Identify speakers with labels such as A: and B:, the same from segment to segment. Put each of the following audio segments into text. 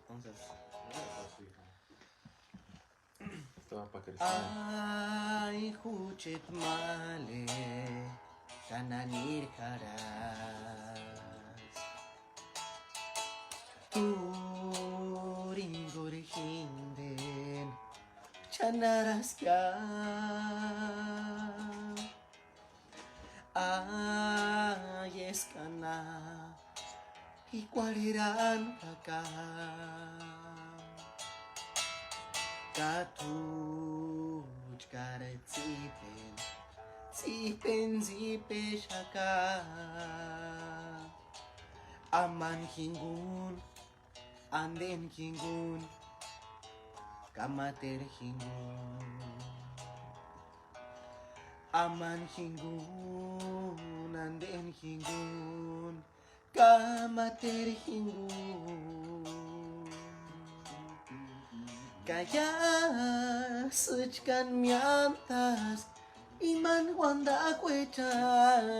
A: Entonces,
B: Esto va para crecer.
A: ay, huchit male, kananir haras. Turingur hinden, chanaras ya. Ay, escana, y cualirán acá. Katuj kare zipen shaka. Aman hingun, anden hingun, kamater hingun. Aman hingun, anden hingun, kamater hingun. Kaya sechkan miantas iman wanda kwecha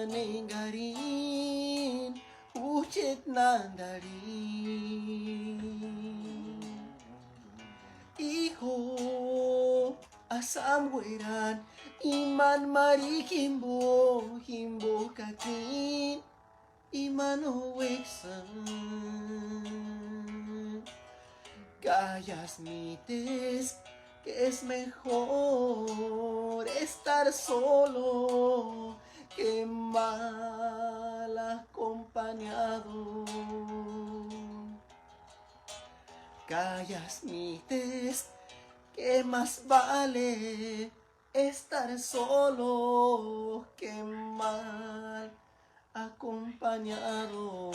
A: nengarin uchet nandarin. Hijo asam weran iman marikimbo himbo kakin iman oweksan. Callas mites que es mejor estar solo que mal acompañado. Callas mites que más vale estar solo que mal acompañado.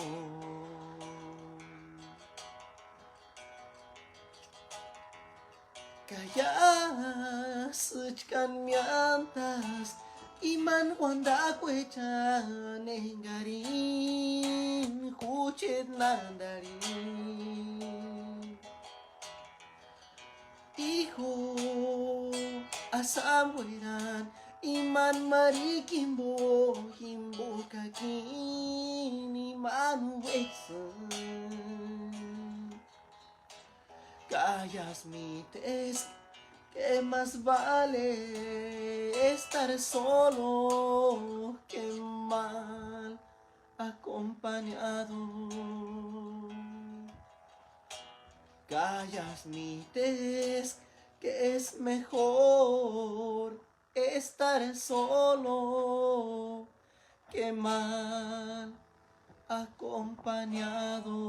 A: Kaya sechkan miantas iman wanda kwecha nengarin huchet nandarin. Hijo asam weran iman marikimbo himbo kakin iman weksan. Callas mites que más vale estar solo que mal acompañado. Callas mites que es mejor estar solo que mal acompañado.